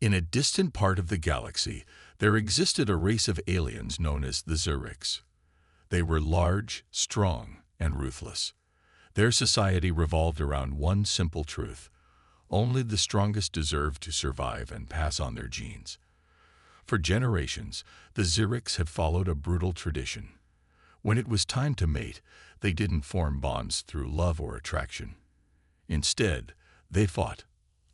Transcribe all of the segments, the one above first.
In a distant part of the galaxy, there existed a race of aliens known as the Zurichs. They were large, strong, and ruthless. Their society revolved around one simple truth: only the strongest deserved to survive and pass on their genes. For generations, the Zurichs had followed a brutal tradition. When it was time to mate, they didn't form bonds through love or attraction. Instead, they fought,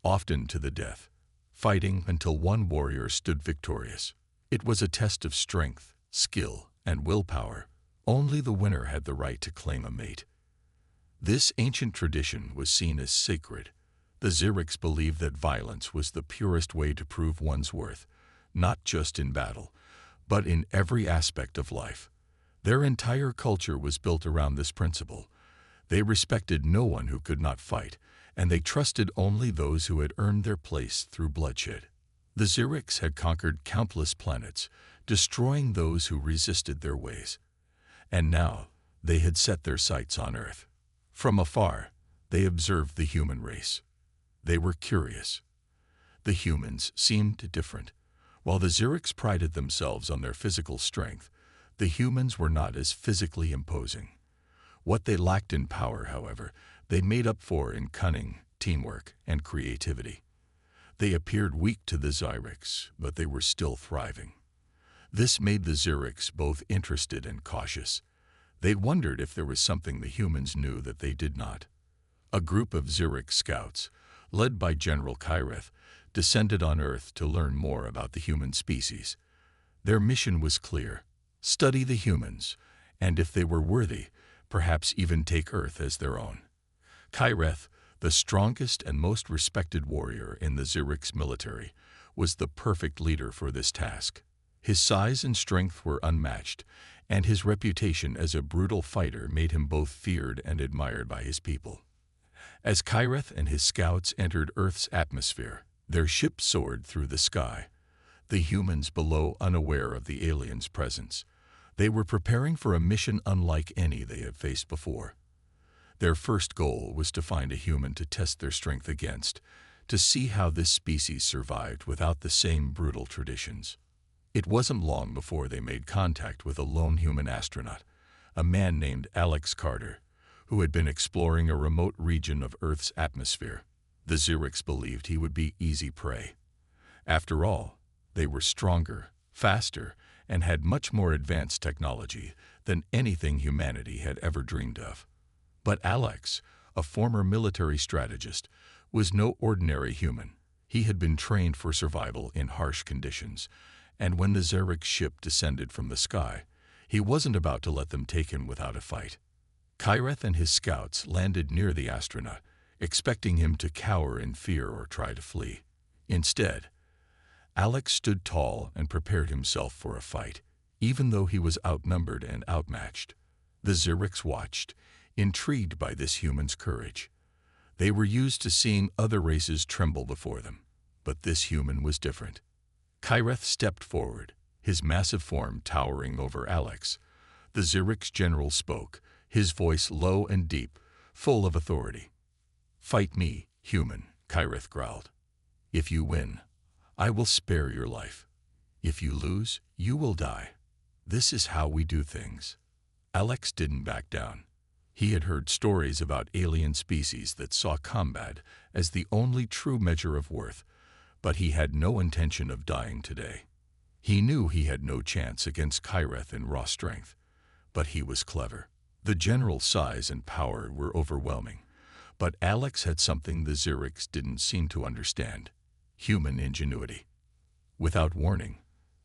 often to the death, fighting until one warrior stood victorious. It was a test of strength, skill, and willpower. Only the winner had the right to claim a mate. This ancient tradition was seen as sacred. The Zurichs believed that violence was the purest way to prove one's worth, not just in battle, but in every aspect of life. Their entire culture was built around this principle. They respected no one who could not fight, and they trusted only those who had earned their place through bloodshed. The Zurichs had conquered countless planets, destroying those who resisted their ways. And now they had set their sights on Earth. From afar, they observed the human race. They were curious. The humans seemed different. While the Zurichs prided themselves on their physical strength, the humans were not as physically imposing. What they lacked in power, however, they made up for in cunning, teamwork, and creativity. They appeared weak to the Zurichs, but they were still thriving. This made the Zurichs both interested and cautious. They wondered if there was something the humans knew that they did not. A group of Zurich scouts, led by General Kyreth, descended on Earth to learn more about the human species. Their mission was clear: study the humans, and if they were worthy, perhaps even take Earth as their own. Kyreth, the strongest and most respected warrior in the Zurich's military, was the perfect leader for this task. His size and strength were unmatched, and his reputation as a brutal fighter made him both feared and admired by his people. As Kyreth and his scouts entered Earth's atmosphere, their ship soared through the sky, the humans below unaware of the aliens' presence. They were preparing for a mission unlike any they had faced before. Their first goal was to find a human to test their strength against, to see how this species survived without the same brutal traditions. It wasn't long before they made contact with a lone human astronaut, a man named Alex Carter, who had been exploring a remote region of Earth's atmosphere. The Zurichs believed he would be easy prey. After all, they were stronger, faster, and had much more advanced technology than anything humanity had ever dreamed of. But Alex, a former military strategist, was no ordinary human. He had been trained for survival in harsh conditions, and when the Zurich ship descended from the sky, he wasn't about to let them take him without a fight. Kyreth and his scouts landed near the astronaut, expecting him to cower in fear or try to flee. Instead, Alex stood tall and prepared himself for a fight, even though he was outnumbered and outmatched. The Zurichs watched, intrigued by this human's courage. They were used to seeing other races tremble before them, but this human was different. Kyreth stepped forward, his massive form towering over Alex. The Zurich's general spoke, his voice low and deep, full of authority. "Fight me, human," Kyreth growled. "If you win, I will spare your life. If you lose, you will die. This is how we do things." Alex didn't back down. He had heard stories about alien species that saw combat as the only true measure of worth, but he had no intention of dying today. He knew he had no chance against Kyreth in raw strength, but he was clever. The general's size and power were overwhelming, but Alex had something the Zurichs didn't seem to understand: human ingenuity. Without warning,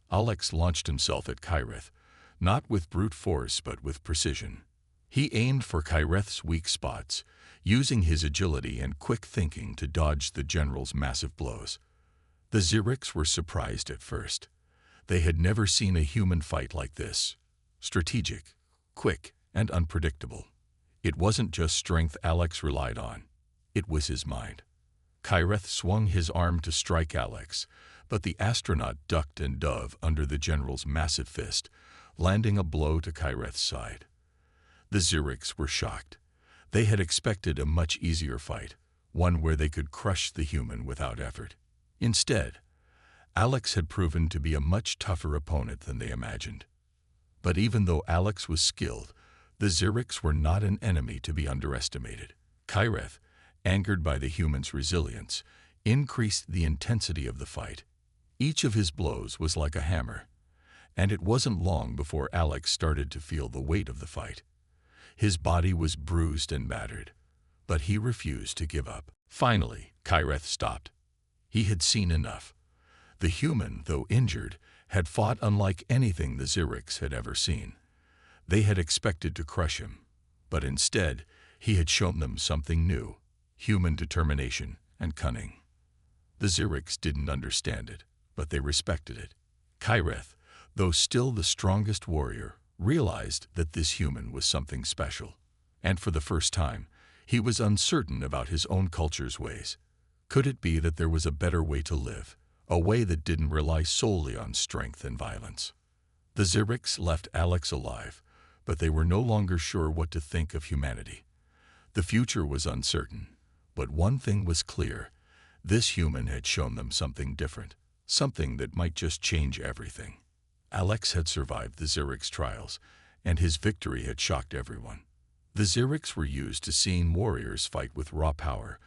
Alex launched himself at Kyreth, not with brute force but with precision. He aimed for Kyreth's weak spots, using his agility and quick thinking to dodge the general's massive blows. The Zurichs were surprised at first. They had never seen a human fight like this: strategic, quick, and unpredictable. It wasn't just strength Alex relied on, it was his mind. Kyreth swung his arm to strike Alex, but the astronaut ducked and dove under the general's massive fist, landing a blow to Kyreth's side. The Zurichs were shocked. They had expected a much easier fight, one where they could crush the human without effort. Instead, Alex had proven to be a much tougher opponent than they imagined. But even though Alex was skilled, the Xerics were not an enemy to be underestimated. Kyreth, angered by the humans' resilience, increased the intensity of the fight. Each of his blows was like a hammer, and it wasn't long before Alex started to feel the weight of the fight. His body was bruised and battered, but he refused to give up. Finally, Kyreth stopped. He had seen enough. The human, though injured, had fought unlike anything the Xerics had ever seen. They had expected to crush him, but instead, he had shown them something new: human determination and cunning. The Xerics didn't understand it, but they respected it. Kyreth, though still the strongest warrior, realized that this human was something special. And for the first time, he was uncertain about his own culture's ways. Could it be that there was a better way to live, a way that didn't rely solely on strength and violence? The Xerics left Alex alive, but they were no longer sure what to think of humanity. The future was uncertain, but one thing was clear: this human had shown them something different, something that might just change everything. Alex had survived the Xerics' trials, and his victory had shocked everyone. The Xerics were used to seeing warriors fight with raw power,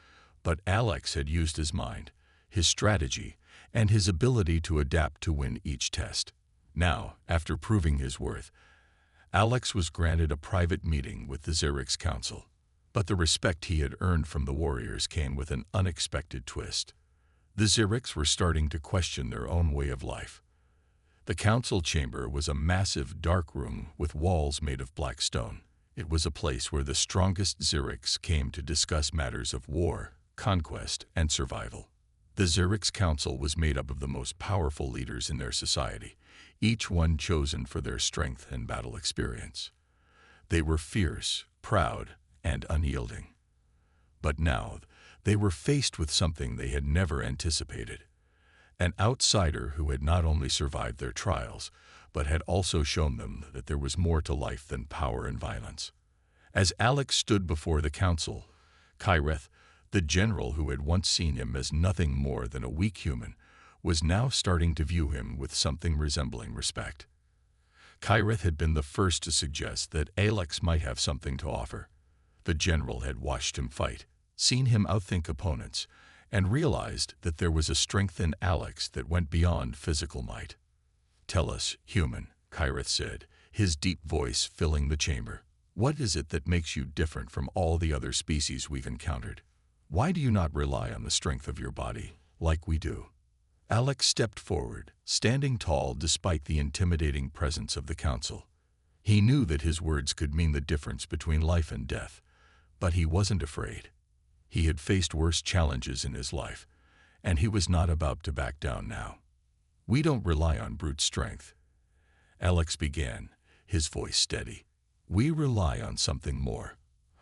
but Alex had used his mind, his strategy, and his ability to adapt to win each test. Now, after proving his worth, Alex was granted a private meeting with the Xerics Council. But the respect he had earned from the warriors came with an unexpected twist. The Xerics were starting to question their own way of life. The council chamber was a massive, dark room with walls made of black stone. It was a place where the strongest Xerics came to discuss matters of war, conquest, and survival. The Xerics Council was made up of the most powerful leaders in their society, each one chosen for their strength and battle experience. They were fierce, proud, and unyielding. But now, they were faced with something they had never anticipated: an outsider who had not only survived their trials, but had also shown them that there was more to life than power and violence. As Alex stood before the council, Kyreth, the general who had once seen him as nothing more than a weak human, was now starting to view him with something resembling respect. Kyreth had been the first to suggest that Alex might have something to offer. The general had watched him fight, seen him outthink opponents, and realized that there was a strength in Alex that went beyond physical might. "Tell us, human," Kyreth said, his deep voice filling the chamber. "What is it that makes you different from all the other species we've encountered? Why do you not rely on the strength of your body, like we do?" Alex stepped forward, standing tall despite the intimidating presence of the council. He knew that his words could mean the difference between life and death, but he wasn't afraid. He had faced worse challenges in his life, and he was not about to back down now. "We don't rely on brute strength," Alex began, his voice steady. "We rely on something more: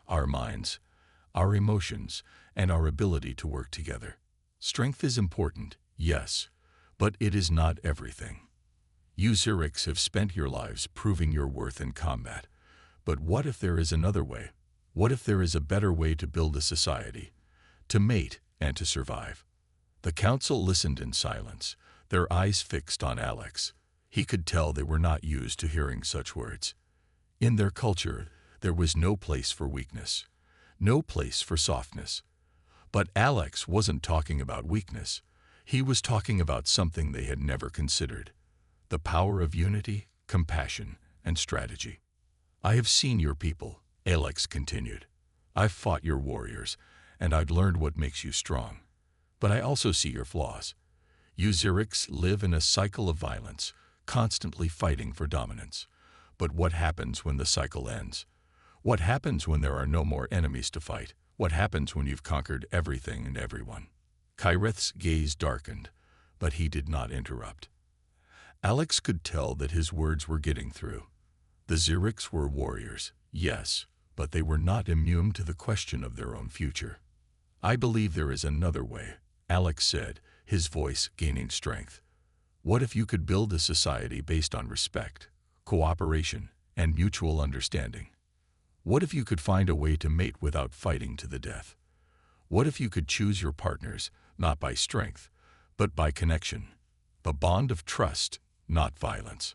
our minds, our emotions, and our ability to work together. Strength is important, yes, but it is not everything. You Xerics have spent your lives proving your worth in combat, but what if there is another way? What if there is a better way to build a society, to mate, and to survive?" The council listened in silence, their eyes fixed on Alex. He could tell they were not used to hearing such words. In their culture, there was no place for weakness, no place for softness. But Alex wasn't talking about weakness. He was talking about something they had never considered: the power of unity, compassion, and strategy. "I have seen your people," Alex continued. "I've fought your warriors, and I've learned what makes you strong. But I also see your flaws. You Xerics live in a cycle of violence, constantly fighting for dominance. But what happens when the cycle ends? What happens when there are no more enemies to fight? What happens when you've conquered everything and everyone?" Kyreth's gaze darkened, but he did not interrupt. Alex could tell that his words were getting through. The Xerics were warriors, yes, but they were not immune to the question of their own future. "I believe there is another way," Alex said, his voice gaining strength. "What if you could build a society based on respect, cooperation, and mutual understanding? What if you could find a way to mate without fighting to the death? What if you could choose your partners, not by strength, but by connection? the bond of trust, not violence.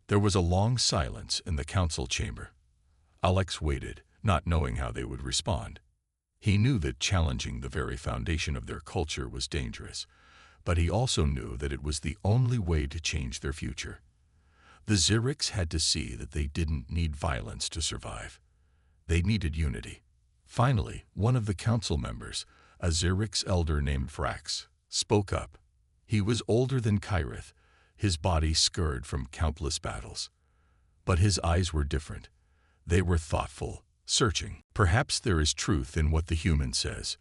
There was a long silence in the council chamber. Alex waited, not knowing how they would respond. He knew that challenging the very foundation of their culture was dangerous, but he also knew that it was the only way to change their future. The Xerics had to see that they didn't need violence to survive. They needed unity. Finally, one of the council members, a Xerix elder named Vrax, spoke up. He was older than Kyrith, his body scarred from countless battles. But his eyes were different. They were thoughtful, searching. Perhaps there is truth in what the human says,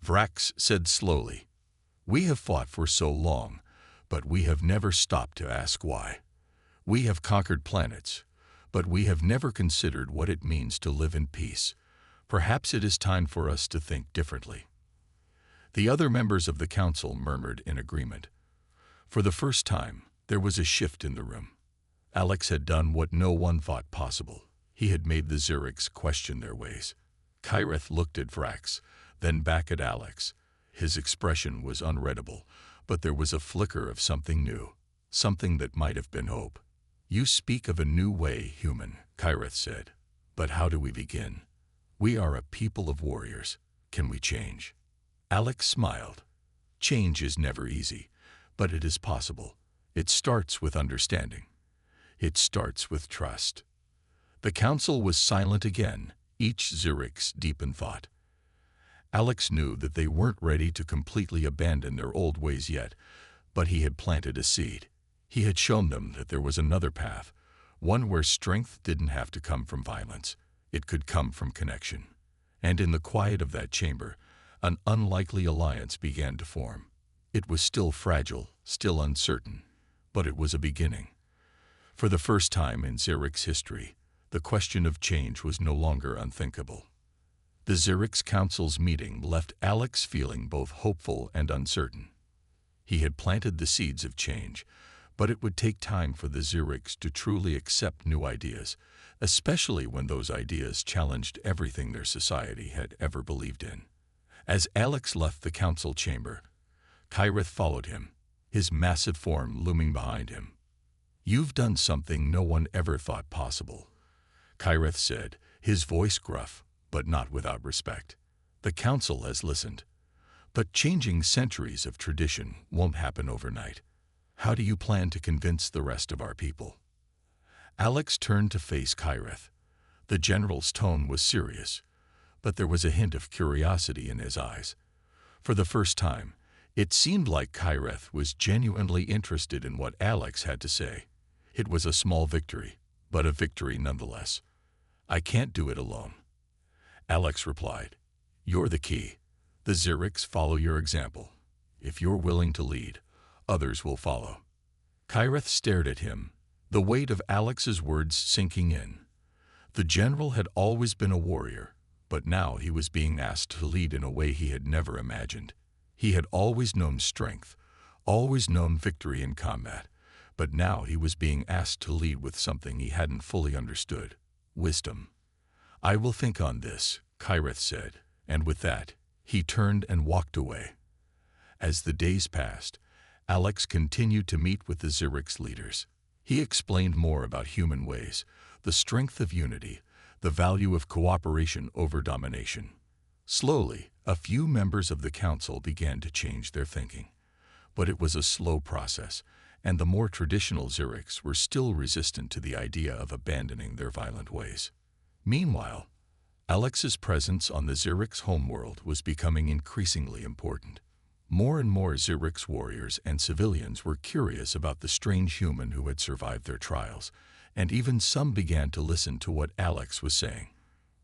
Vrax said slowly. We have fought for so long, but we have never stopped to ask why. We have conquered planets, but we have never considered what it means to live in peace. Perhaps it is time for us to think differently. The other members of the council murmured in agreement. For the first time, there was a shift in the room. Alex had done what no one thought possible. He had made the Xerics question their ways. Kyrith looked at Vrax, then back at Alex. His expression was unreadable, but there was a flicker of something new, something that might have been hope. You speak of a new way, human, Kyrith said. But how do we begin? We are a people of warriors. Can we change? Alex smiled. Change is never easy, but it is possible. It starts with understanding. It starts with trust. The council was silent again, each Xerix deep in thought. Alex knew that they weren't ready to completely abandon their old ways yet, but he had planted a seed. He had shown them that there was another path, one where strength didn't have to come from violence. It could come from connection. And in the quiet of that chamber, an unlikely alliance began to form. It was still fragile, still uncertain, but it was a beginning. For the first time in Xerix history, the question of change was no longer unthinkable. The Xerix Council's meeting left Alex feeling both hopeful and uncertain. He had planted the seeds of change, but it would take time for the Xerix to truly accept new ideas, especially when those ideas challenged everything their society had ever believed in. As Alex left the council chamber, Kyrith followed him, his massive form looming behind him. You've done something no one ever thought possible, Kyrith said, his voice gruff, but not without respect. The council has listened, but changing centuries of tradition won't happen overnight. How do you plan to convince the rest of our people? Alex turned to face Kyrith. The general's tone was serious, but there was a hint of curiosity in his eyes. For the first time, it seemed like Kyrith was genuinely interested in what Alex had to say. It was a small victory, but a victory nonetheless. I can't do it alone, Alex replied. You're the key. The Xerix follow your example. If you're willing to lead, others will follow. Kyrith stared at him, the weight of Alex's words sinking in. The general had always been a warrior, but now he was being asked to lead in a way he had never imagined. He had always known strength, always known victory in combat, but now he was being asked to lead with something he hadn't fully understood: wisdom. I will think on this, Kyrith said, and with that, he turned and walked away. As the days passed, Alex continued to meet with the Xerix leaders. He explained more about human ways, the strength of unity, the value of cooperation over domination. Slowly, a few members of the council began to change their thinking. But it was a slow process, and the more traditional Xerix were still resistant to the idea of abandoning their violent ways. Meanwhile, Alex's presence on the Xerix homeworld was becoming increasingly important. More and more Xerix warriors and civilians were curious about the strange human who had survived their trials, and even some began to listen to what Alex was saying.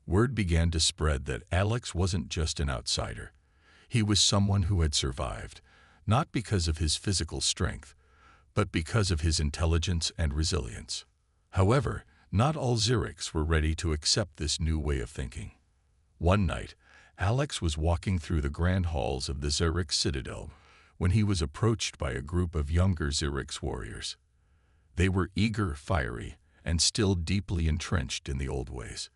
Word began to spread that Alex wasn't just an outsider. He was someone who had survived, not because of his physical strength, but because of his intelligence and resilience. However, not all Xerix were ready to accept this new way of thinking. One night, Alex was walking through the grand halls of the Xerix citadel when he was approached by a group of younger Xerix warriors. They were eager, fiery, and still deeply entrenched in the old ways.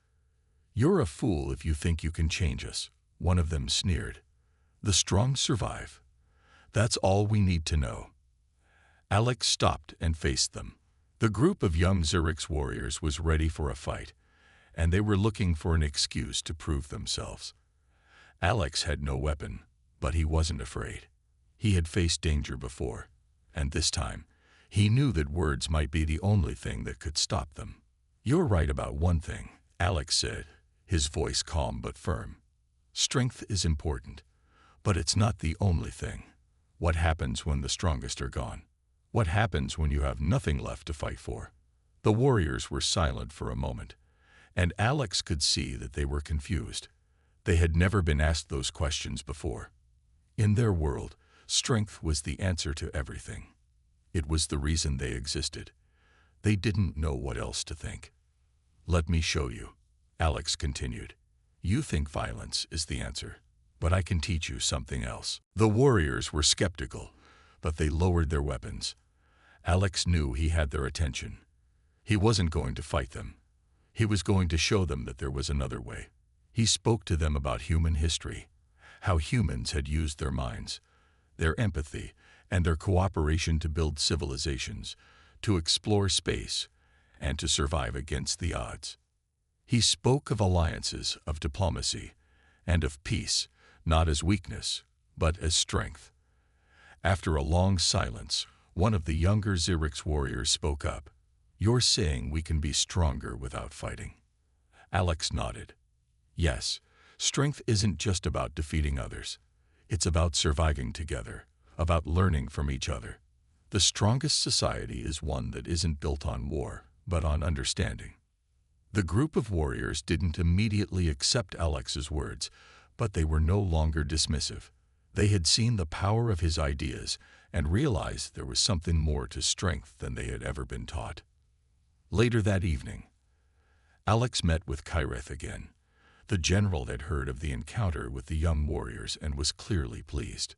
You're a fool if you think you can change us, one of them sneered. The strong survive. That's all we need to know. Alex stopped and faced them. The group of young Zurich's warriors was ready for a fight, and they were looking for an excuse to prove themselves. Alex had no weapon, but he wasn't afraid. He had faced danger before, and this time, he knew that words might be the only thing that could stop them. "You're right about one thing," Alex said, his voice calm but firm. "Strength is important, but it's not the only thing. What happens when the strongest are gone? What happens when you have nothing left to fight for?" The warriors were silent for a moment, and Alex could see that they were confused. They had never been asked those questions before. In their world, strength was the answer to everything. It was the reason they existed. They didn't know what else to think. "Let me show you," Alex continued. "You think violence is the answer, but I can teach you something else." The warriors were skeptical, but they lowered their weapons. Alex knew he had their attention. He wasn't going to fight them. He was going to show them that there was another way. He spoke to them about human history, how humans had used their minds, their empathy, and their cooperation to build civilizations, to explore space, and to survive against the odds. He spoke of alliances, of diplomacy, and of peace, not as weakness, but as strength. After a long silence, one of the younger Zurich's warriors spoke up. "You're saying we can be stronger without fighting?" Alex nodded. "Yes, strength isn't just about defeating others. It's about surviving together, about learning from each other. The strongest society is one that isn't built on war, but on understanding." The group of warriors didn't immediately accept Alex's words, but they were no longer dismissive. They had seen the power of his ideas and realized there was something more to strength than they had ever been taught. Later that evening, Alex met with Kyreth again. The general had heard of the encounter with the young warriors and was clearly pleased.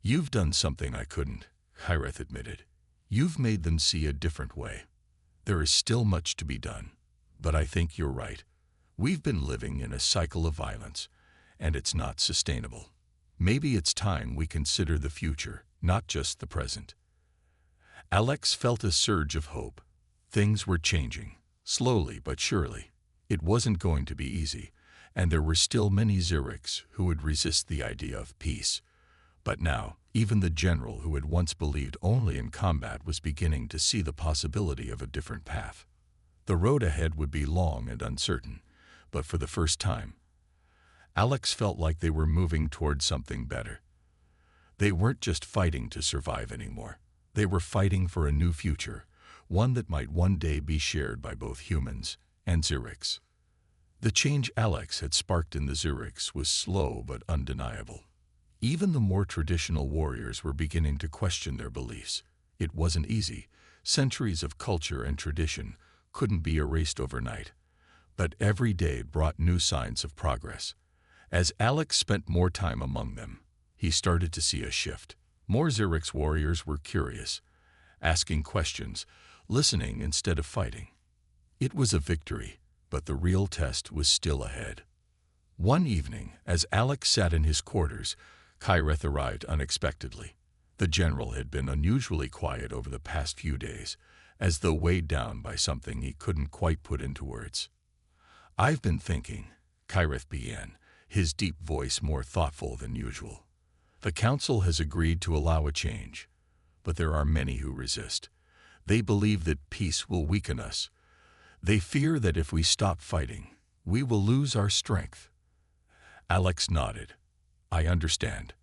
"You've done something I couldn't," Kyreth admitted. "You've made them see a different way. There is still much to be done, but I think you're right. We've been living in a cycle of violence, and it's not sustainable. Maybe it's time we consider the future, not just the present." Alex felt a surge of hope. Things were changing, slowly but surely. It wasn't going to be easy, and there were still many Zurichs who would resist the idea of peace. But now, even the general who had once believed only in combat was beginning to see the possibility of a different path. The road ahead would be long and uncertain, but for the first time, Alex felt like they were moving toward something better. They weren't just fighting to survive anymore. They were fighting for a new future, one that might one day be shared by both humans and Zurichs. The change Alex had sparked in the Zurichs was slow but undeniable. Even the more traditional warriors were beginning to question their beliefs. It wasn't easy. Centuries of culture and tradition couldn't be erased overnight. But every day brought new signs of progress. As Alex spent more time among them, he started to see a shift. More Zurich's warriors were curious, asking questions, listening instead of fighting. It was a victory, but the real test was still ahead. One evening, as Alex sat in his quarters, Kyreth arrived unexpectedly. The general had been unusually quiet over the past few days, as though weighed down by something he couldn't quite put into words. "I've been thinking," Kyreth began, his deep voice more thoughtful than usual. "The council has agreed to allow a change, but there are many who resist. They believe that peace will weaken us. They fear that if we stop fighting, we will lose our strength." Alex nodded. "I understand.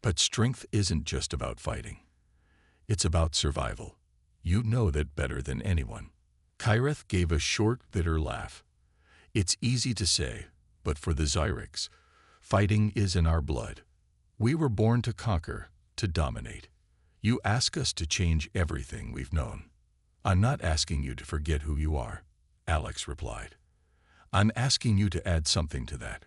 But strength isn't just about fighting. It's about survival. You know that better than anyone." Kyreth gave a short, bitter laugh. "It's easy to say, but for the Zurichs, fighting is in our blood. We were born to conquer, to dominate. You ask us to change everything we've known." "I'm not asking you to forget who you are," Alex replied. "I'm asking you to add something to that.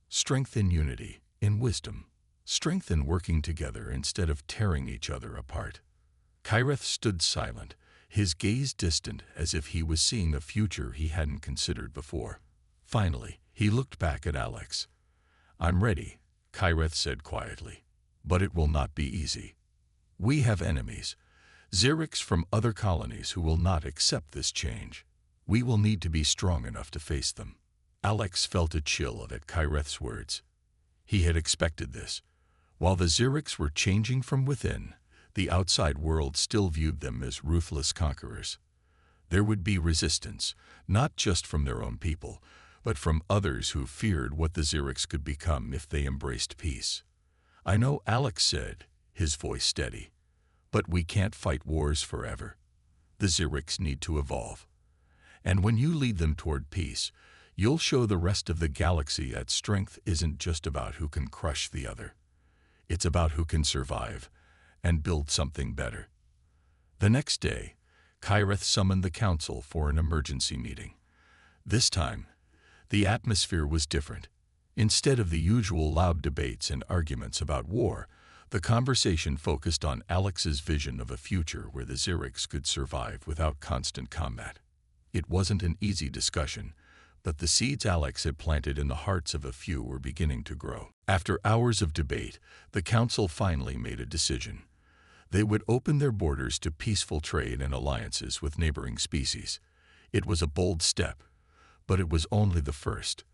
Strength in unity, in wisdom. Strength in working together instead of tearing each other apart." Kyreth stood silent, his gaze distant as if he was seeing a future he hadn't considered before. Finally, he looked back at Alex. "I'm ready," Kyreth said quietly, "but it will not be easy. We have enemies, Xerics from other colonies who will not accept this change. We will need to be strong enough to face them. Alex felt a chill at Kyreth's words. He had expected this. While the Xerics were changing from within, the outside world still viewed them as ruthless conquerors. There would be resistance, not just from their own people, but from others who feared what the Xerics could become if they embraced peace. "I know," Alex said, his voice steady, "but we can't fight wars forever. The Xerics need to evolve. And when you lead them toward peace, you'll show the rest of the galaxy that strength isn't just about who can crush the other. It's about who can survive and build something better." The next day, Kyreth summoned the council for an emergency meeting. This time, the atmosphere was different. Instead of the usual loud debates and arguments about war, the conversation focused on Alex's vision of a future where the Xerics could survive without constant combat. It wasn't an easy discussion, but the seeds Alex had planted in the hearts of a few were beginning to grow. After hours of debate, the council finally made a decision. They would open their borders to peaceful trade and alliances with neighboring species. It was a bold step, but it was only the first.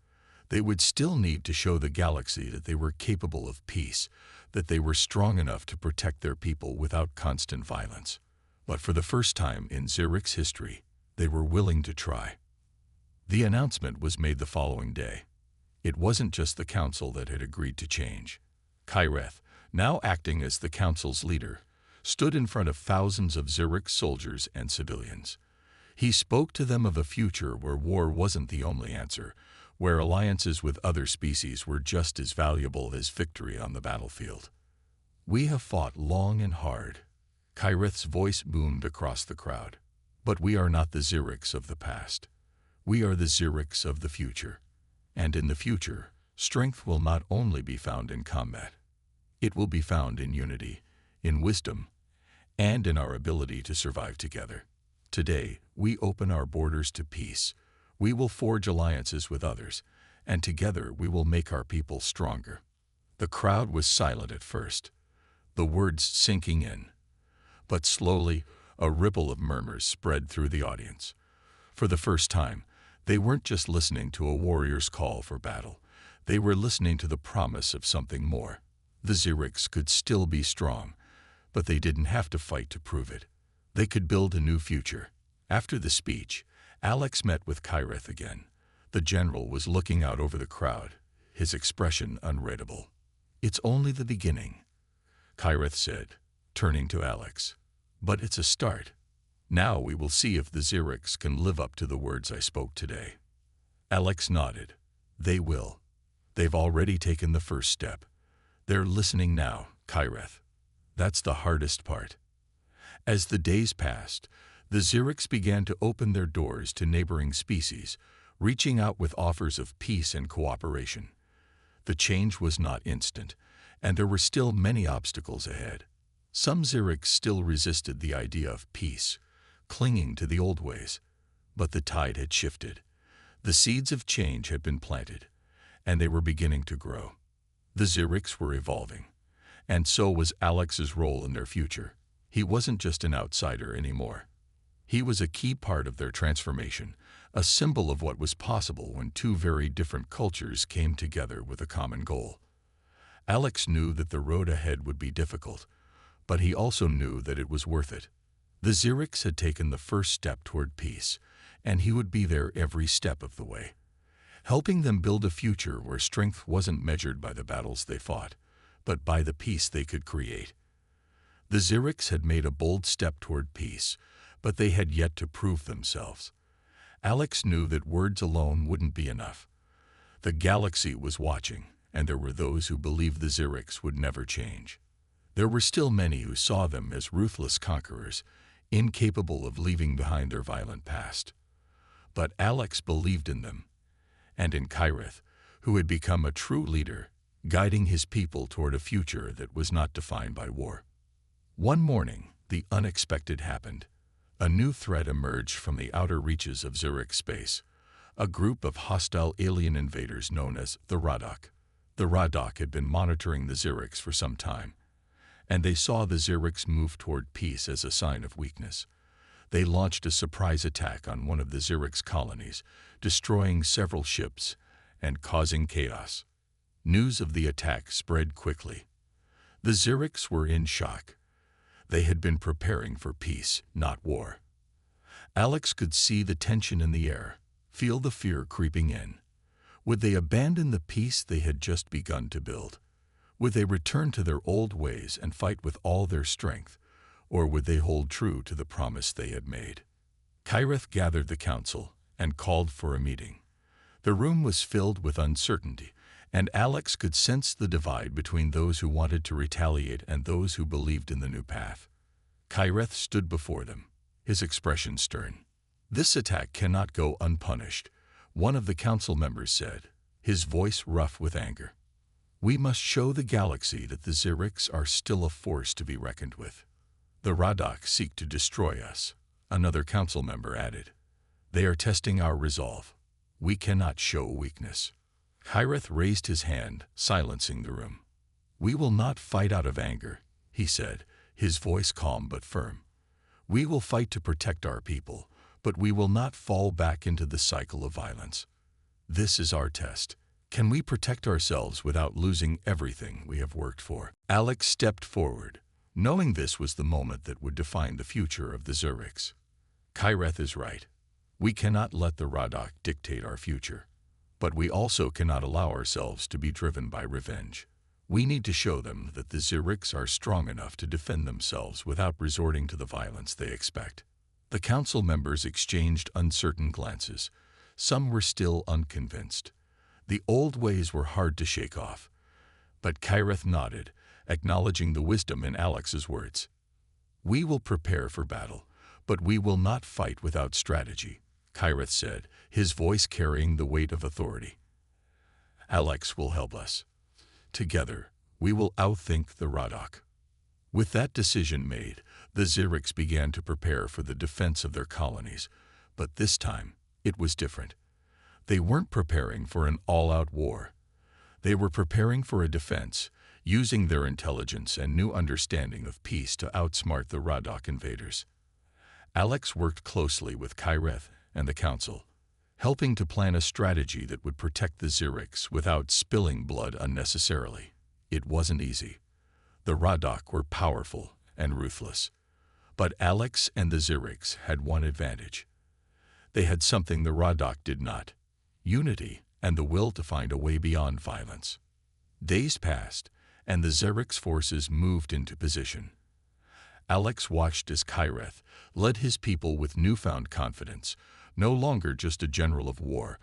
They would still need to show the galaxy that they were capable of peace, that they were strong enough to protect their people without constant violence. But for the first time in Xeric's history, they were willing to try. The announcement was made the following day. It wasn't just the council that had agreed to change. Kyreth, now acting as the council's leader, stood in front of thousands of Xeric soldiers and civilians. He spoke to them of a future where war wasn't the only answer, where alliances with other species were just as valuable as victory on the battlefield. "We have fought long and hard," Kyreth's voice boomed across the crowd. "But we are not the Xerics of the past. We are the Xerics of the future. And in the future, strength will not only be found in combat. It will be found in unity, in wisdom, and in our ability to survive together. Today, we open our borders to peace. We will forge alliances with others, and together we will make our people stronger." The crowd was silent at first, the words sinking in. But slowly, a ripple of murmurs spread through the audience. For the first time, they weren't just listening to a warrior's call for battle. They were listening to the promise of something more. The Xerics could still be strong, but they didn't have to fight to prove it. They could build a new future. After the speech, Alex met with Kyreth again. The general was looking out over the crowd, his expression unreadable. "It's only the beginning," Kyreth said, turning to Alex. "But it's a start. Now we will see if the Xerics can live up to the words I spoke today." Alex nodded. "They will. They've already taken the first step. They're listening now, Kyreth. That's the hardest part." As the days passed, the Xerics began to open their doors to neighboring species, reaching out with offers of peace and cooperation. The change was not instant, and there were still many obstacles ahead. Some Xerics still resisted the idea of peace, clinging to the old ways. But the tide had shifted. The seeds of change had been planted, and they were beginning to grow. The Xerics were evolving, and so was Alex's role in their future. He wasn't just an outsider anymore. He was a key part of their transformation, a symbol of what was possible when two very different cultures came together with a common goal. Alex knew that the road ahead would be difficult, but he also knew that it was worth it. The Xerics had taken the first step toward peace, and he would be there every step of the way, helping them build a future where strength wasn't measured by the battles they fought, but by the peace they could create. The Xerics had made a bold step toward peace, but they had yet to prove themselves. Alex knew that words alone wouldn't be enough. The galaxy was watching, and there were those who believed the Xerics would never change. There were still many who saw them as ruthless conquerors, incapable of leaving behind their violent past. But Alex believed in them, and in Kyreth, who had become a true leader, guiding his people toward a future that was not defined by war. One morning, the unexpected happened. A new threat emerged from the outer reaches of Xeric space, a group of hostile alien invaders known as the Radok. The Radok had been monitoring the Xerics for some time. and they saw the Xerics move toward peace as a sign of weakness. They launched a surprise attack on one of the Xerics' colonies, destroying several ships and causing chaos. News of the attack spread quickly. The Xerics were in shock. They had been preparing for peace, not war. Alex could see the tension in the air, feel the fear creeping in. Would they abandon the peace they had just begun to build? Would they return to their old ways and fight with all their strength, or would they hold true to the promise they had made? Kyreth gathered the council and called for a meeting. The room was filled with uncertainty, and Alex could sense the divide between those who wanted to retaliate and those who believed in the new path. Kyreth stood before them, his expression stern. "This attack cannot go unpunished," one of the council members said, his voice rough with anger. "We must show the galaxy that the Xerics are still a force to be reckoned with." "The Radok seek to destroy us," another council member added. "They are testing our resolve. We cannot show weakness." Kyreth raised his hand, silencing the room. "We will not fight out of anger," he said, his voice calm but firm. "We will fight to protect our people, but we will not fall back into the cycle of violence. This is our test. Can we protect ourselves without losing everything we have worked for?" Alex stepped forward, knowing this was the moment that would define the future of the Xerics. "Kyreth is right. We cannot let the Radok dictate our future. But we also cannot allow ourselves to be driven by revenge. We need to show them that the Xerics are strong enough to defend themselves without resorting to the violence they expect." The council members exchanged uncertain glances. Some were still unconvinced. The old ways were hard to shake off. But Kyreth nodded, acknowledging the wisdom in Alex's words. "We will prepare for battle, but we will not fight without strategy," Kyreth said, his voice carrying the weight of authority. "Alex will help us. Together, we will outthink the Radok." With that decision made, the Xerics began to prepare for the defense of their colonies, but this time it was different. They weren't preparing for an all-out war. They were preparing for a defense, using their intelligence and new understanding of peace to outsmart the Radok invaders. Alex worked closely with Kyreth and the council, helping to plan a strategy that would protect the Xerics without spilling blood unnecessarily. It wasn't easy. The Radok were powerful and ruthless. But Alex and the Xerics had one advantage. They had something the Radok did not: unity and the will to find a way beyond violence. Days passed, and the Xerics' forces moved into position. Alex watched as Kyreth led his people with newfound confidence, no longer just a general of war,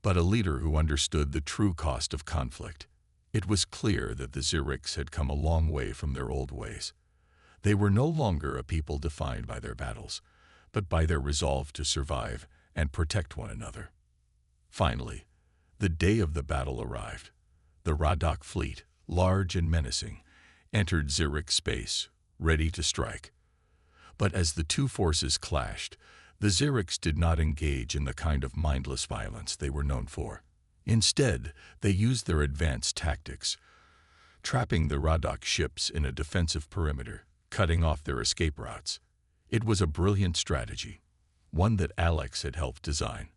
but a leader who understood the true cost of conflict. It was clear that the Xerics had come a long way from their old ways. They were no longer a people defined by their battles, but by their resolve to survive and protect one another. Finally, the day of the battle arrived. The Radok fleet, large and menacing, entered Xeric space, ready to strike. But as the two forces clashed, the Xerics did not engage in the kind of mindless violence they were known for. Instead, they used their advanced tactics, trapping the Radok ships in a defensive perimeter, cutting off their escape routes. It was a brilliant strategy, one that Alex had helped design.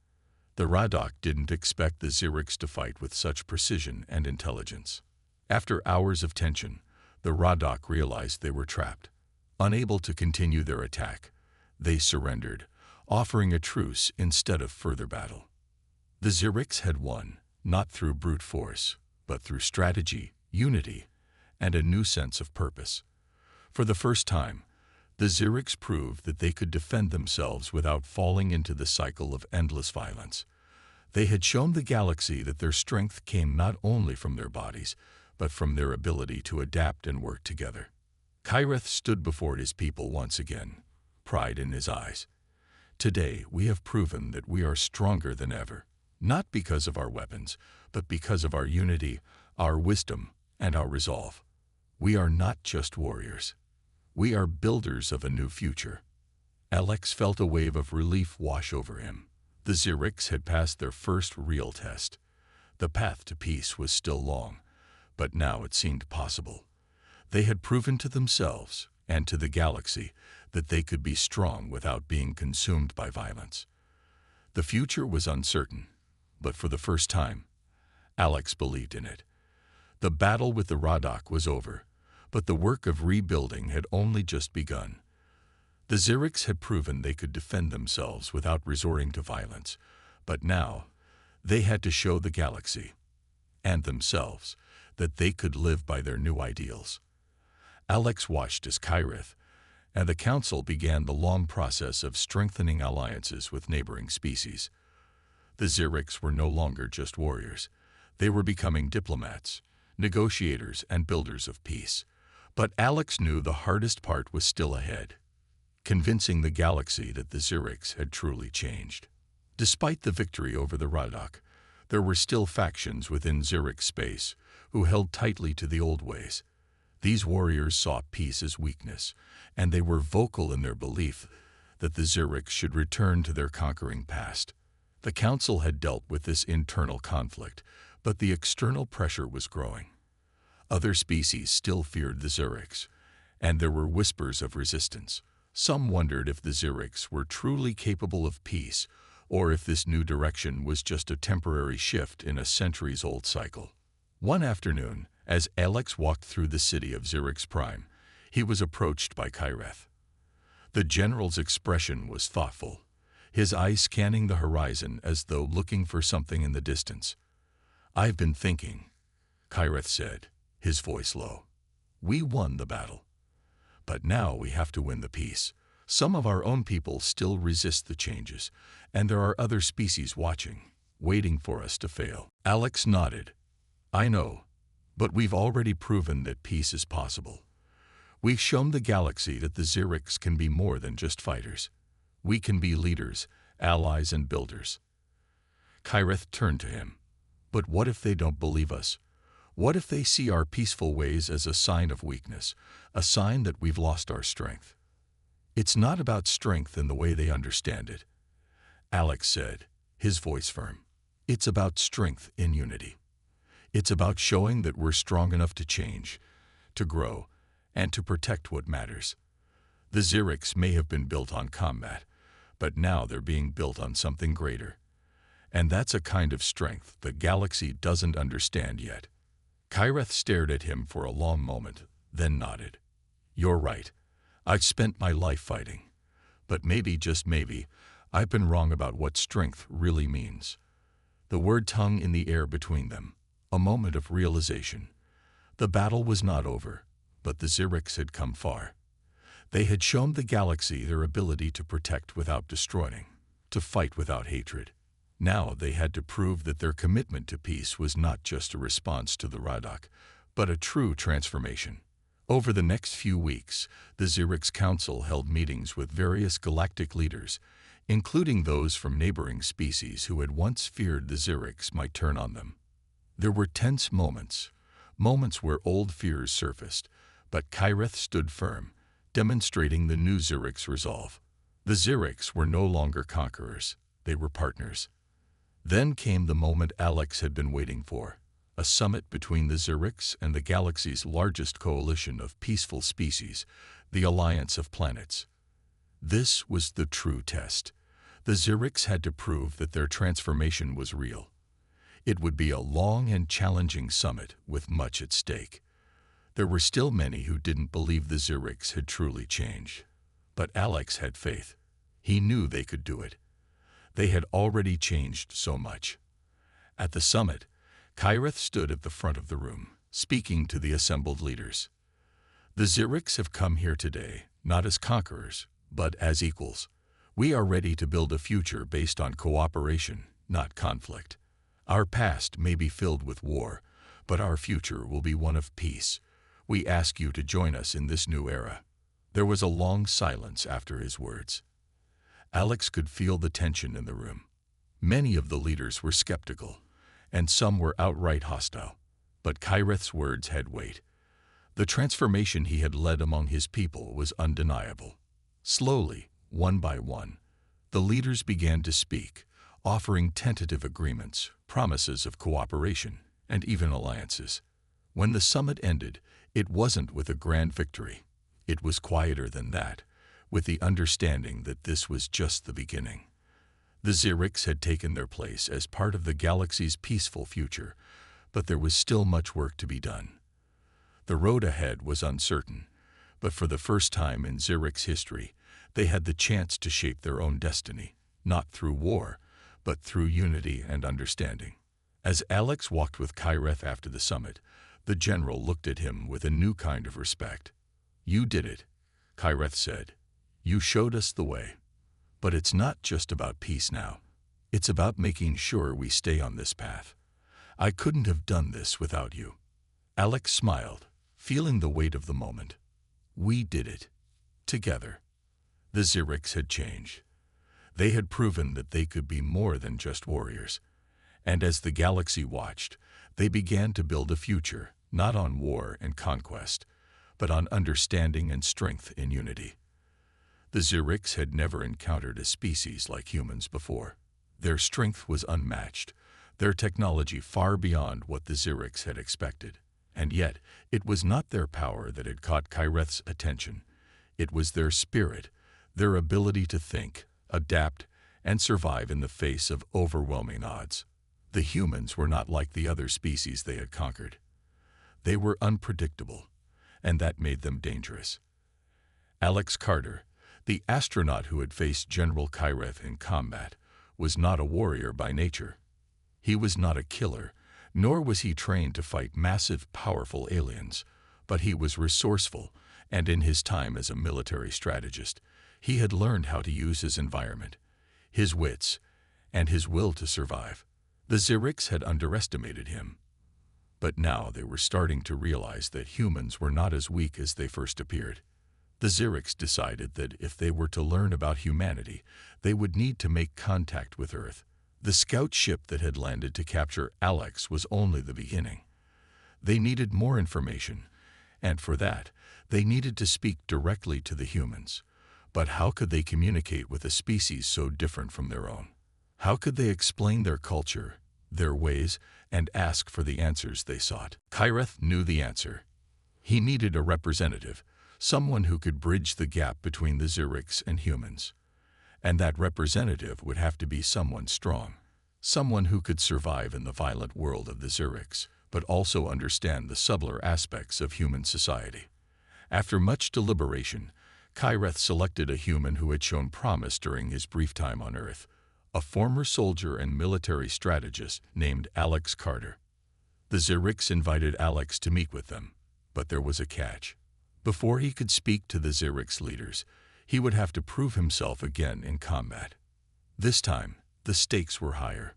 The Radok didn't expect the Xerics to fight with such precision and intelligence. After hours of tension, the Radok realized they were trapped. Unable to continue their attack, they surrendered, offering a truce instead of further battle. The Xerics had won, not through brute force, but through strategy, unity, and a new sense of purpose. For the first time, the Xerics proved that they could defend themselves without falling into the cycle of endless violence. They had shown the galaxy that their strength came not only from their bodies, but from their ability to adapt and work together. Kyreth stood before his people once again, pride in his eyes. "Today we have proven that we are stronger than ever, not because of our weapons, but because of our unity, our wisdom, and our resolve. We are not just warriors. We are builders of a new future." Alex felt a wave of relief wash over him. The Xerics had passed their first real test. The path to peace was still long, but now it seemed possible. They had proven to themselves and to the galaxy that they could be strong without being consumed by violence. The future was uncertain, but for the first time, Alex believed in it. The battle with the Radok was over, but the work of rebuilding had only just begun. The Xerics had proven they could defend themselves without resorting to violence, but now they had to show the galaxy and themselves that they could live by their new ideals. Alex watched as Kyrith and the Council began the long process of strengthening alliances with neighboring species. The Xerics were no longer just warriors. They were becoming diplomats, negotiators, and builders of peace. But Alex knew the hardest part was still ahead, convincing the galaxy that the Xerics had truly changed. Despite the victory over the Radok, there were still factions within Xeric space who held tightly to the old ways. These warriors saw peace as weakness, and they were vocal in their belief that the Xerics should return to their conquering past. The Council had dealt with this internal conflict, but the external pressure was growing. Other species still feared the Xerics, and there were whispers of resistance. Some wondered if the Xerics were truly capable of peace, or if this new direction was just a temporary shift in a centuries-old cycle. One afternoon, as Alex walked through the city of Xerix Prime, he was approached by Kyrith. The general's expression was thoughtful, his eyes scanning the horizon as though looking for something in the distance. "I've been thinking," Kyrith said, his voice low. "We won the battle. But now we have to win the peace. Some of our own people still resist the changes, and there are other species watching, waiting for us to fail." Alex nodded. "I know, but we've already proven that peace is possible. We've shown the galaxy that the Xerics can be more than just fighters. We can be leaders, allies, and builders." Kyrith turned to him. "But what if they don't believe us? What if they see our peaceful ways as a sign of weakness, a sign that we've lost our strength?" "It's not about strength in the way they understand it," Alex said, his voice firm. "It's about strength in unity. It's about showing that we're strong enough to change, to grow, and to protect what matters. The Xerics may have been built on combat, but now they're being built on something greater. And that's a kind of strength the galaxy doesn't understand yet." Kyrith stared at him for a long moment, then nodded. "You're right. I've spent my life fighting. But maybe, just maybe, I've been wrong about what strength really means." The word hung in the air between them, a moment of realization. The battle was not over, but the Xerics had come far. They had shown the galaxy their ability to protect without destroying, to fight without hatred. Now they had to prove that their commitment to peace was not just a response to the Radok, but a true transformation. Over the next few weeks, the Xerics Council held meetings with various galactic leaders, including those from neighboring species who had once feared the Xerics might turn on them. There were tense moments where old fears surfaced, but Kyrith stood firm, demonstrating the new Xerics' resolve. The Xerics were no longer conquerors, they were partners. Then came the moment Alex had been waiting for, a summit between the Xerics and the galaxy's largest coalition of peaceful species, the Alliance of Planets. This was the true test. The Xerics had to prove that their transformation was real. It would be a long and challenging summit with much at stake. There were still many who didn't believe the Xerics had truly changed. But Alex had faith. He knew they could do it. They had already changed so much. At the summit, Kyrith stood at the front of the room, speaking to the assembled leaders. "The Xerics have come here today, not as conquerors, but as equals. We are ready to build a future based on cooperation, not conflict. Our past may be filled with war, but our future will be one of peace. We ask you to join us in this new era." There was a long silence after his words. Alex could feel the tension in the room. Many of the leaders were skeptical, and some were outright hostile. But Kyrith's words had weight. The transformation he had led among his people was undeniable. Slowly, one by one, the leaders began to speak, offering tentative agreements, promises of cooperation, and even alliances. When the summit ended, it wasn't with a grand victory. It was quieter than that, with the understanding that this was just the beginning. The Xerics had taken their place as part of the galaxy's peaceful future, but there was still much work to be done. The road ahead was uncertain, but for the first time in Xerics history, they had the chance to shape their own destiny, not through war, but through unity and understanding. As Alex walked with Kyreth after the summit, the general looked at him with a new kind of respect. "You did it," Kyreth said. "You showed us the way. But it's not just about peace now. It's about making sure we stay on this path. I couldn't have done this without you." Alex smiled, feeling the weight of the moment. We did it. Together. The Xerics had changed. They had proven that they could be more than just warriors. And as the galaxy watched, they began to build a future, not on war and conquest, but on understanding and strength in unity. The Xerics had never encountered a species like humans before. Their strength was unmatched, their technology far beyond what the Xerics had expected. And yet, it was not their power that had caught Kyreth's attention. It was their spirit, their ability to think, adapt, and survive in the face of overwhelming odds. The humans were not like the other species they had conquered. They were unpredictable, and that made them dangerous. Alex Carter, the astronaut who had faced General Kyreth in combat, was not a warrior by nature. He was not a killer, nor was he trained to fight massive, powerful aliens, but he was resourceful, and in his time as a military strategist, he had learned how to use his environment, his wits, and his will to survive. The Xerics had underestimated him, but now they were starting to realize that humans were not as weak as they first appeared. The Xerics decided that if they were to learn about humanity, they would need to make contact with Earth. The scout ship that had landed to capture Alex was only the beginning. They needed more information, and for that, they needed to speak directly to the humans. But how could they communicate with a species so different from their own? How could they explain their culture, their ways, and ask for the answers they sought? Kyreth knew the answer. He needed a representative, someone who could bridge the gap between the Xerics and humans. And that representative would have to be someone strong, someone who could survive in the violent world of the Xerics, but also understand the subtler aspects of human society. After much deliberation, Kyreth selected a human who had shown promise during his brief time on Earth, a former soldier and military strategist named Alex Carter. The Xerics invited Alex to meet with them, but there was a catch. Before he could speak to the Xerics leaders, he would have to prove himself again in combat. This time, the stakes were higher.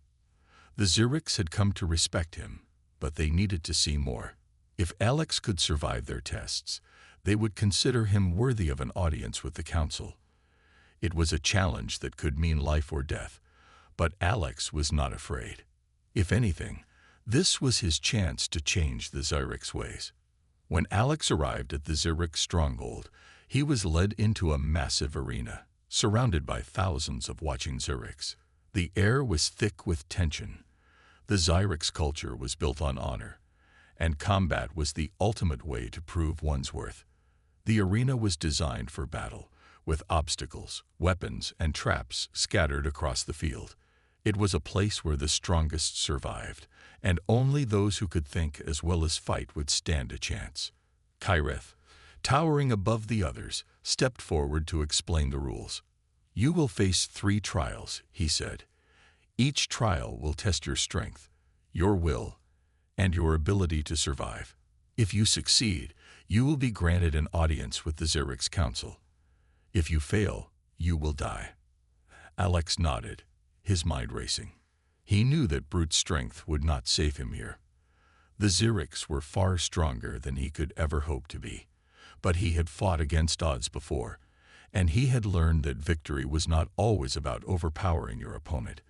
The Xerics had come to respect him, but they needed to see more. If Alex could survive their tests, they would consider him worthy of an audience with the Council. It was a challenge that could mean life or death, but Alex was not afraid. If anything, this was his chance to change the Xerics' ways. When Alex arrived at the Xeric stronghold, he was led into a massive arena, surrounded by thousands of watching Xerics. The air was thick with tension. The Xerics culture was built on honor, and combat was the ultimate way to prove one's worth. The arena was designed for battle, with obstacles, weapons, and traps scattered across the field. It was a place where the strongest survived, and only those who could think as well as fight would stand a chance. Kyreth, towering above the others, stepped forward to explain the rules. "You will face 3 trials," he said. "Each trial will test your strength, your will, and your ability to survive. If you succeed, you will be granted an audience with the Xerics Council. If you fail, you will die." Alex nodded, his mind racing. He knew that brute strength would not save him here. The Xerics were far stronger than he could ever hope to be, but he had fought against odds before, and he had learned that victory was not always about overpowering your opponent.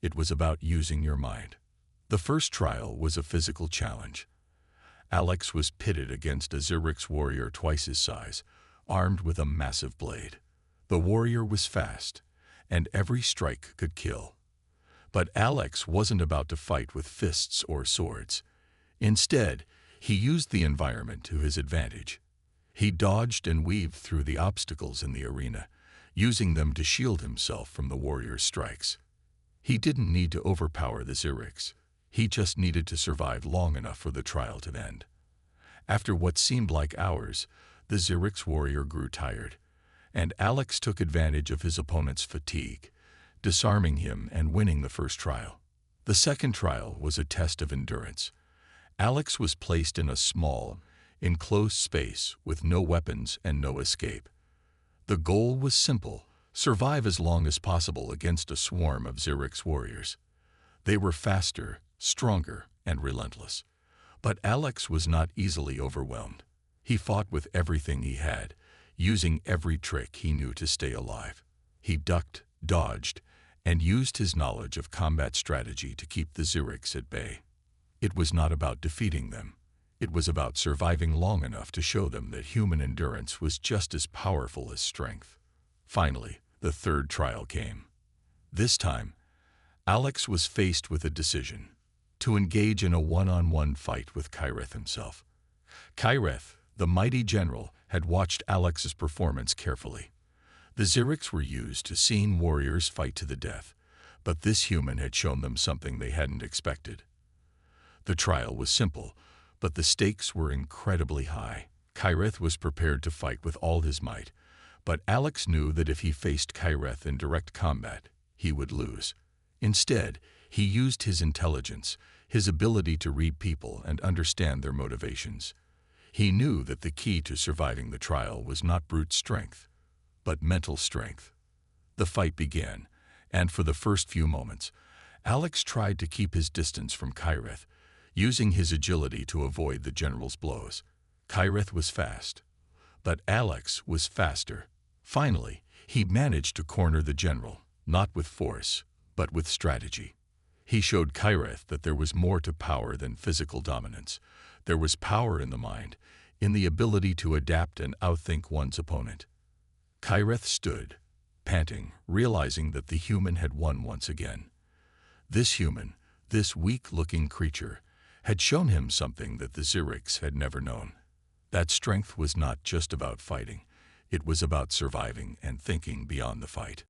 It was about using your mind. The first trial was a physical challenge. Alex was pitted against a Xerics warrior twice his size, armed with a massive blade. The warrior was fast, and every strike could kill. But Alex wasn't about to fight with fists or swords. Instead, He used the environment to his advantage. He dodged and weaved through the obstacles in the arena, using them to shield himself from the warrior's strikes. He didn't need to overpower the Xerics. He just needed to survive long enough for the trial to end. After what seemed like hours, the Xerix warrior grew tired, and Alex took advantage of his opponent's fatigue, disarming him and winning the first trial. The second trial was a test of endurance. Alex was placed in a small, enclosed space with no weapons and no escape. The goal was simple: survive as long as possible against a swarm of Xerix warriors. They were faster, stronger, and relentless. But Alex was not easily overwhelmed. He fought with everything he had, using every trick he knew to stay alive. He ducked, dodged, and used his knowledge of combat strategy to keep the Xerix at bay. It was not about defeating them. It was about surviving long enough to show them that human endurance was just as powerful as strength. Finally, the third trial came. This time, Alex was faced with a decision: to engage in a one-on-one fight with Kyreth himself. Kyreth, the mighty general, had watched Alex's performance carefully. The Xerix were used to seeing warriors fight to the death, but this human had shown them something they hadn't expected. The trial was simple, but the stakes were incredibly high. Kyreth was prepared to fight with all his might, but Alex knew that if he faced Kyreth in direct combat, he would lose. Instead, he used his intelligence, his ability to read people and understand their motivations. He knew that the key to surviving the trial was not brute strength, but mental strength. The fight began, and for the first few moments, Alex tried to keep his distance from Kyreth, using his agility to avoid the general's blows. Kyreth was fast, but Alex was faster. Finally, he managed to corner the general, not with force, but with strategy. He showed Kyreth that there was more to power than physical dominance. There was power in the mind, in the ability to adapt and outthink one's opponent. Kyreth stood, panting, realizing that the human had won once again. This human, this weak-looking creature, had shown him something that the Xerix had never known. That strength was not just about fighting. It was about surviving and thinking beyond the fight.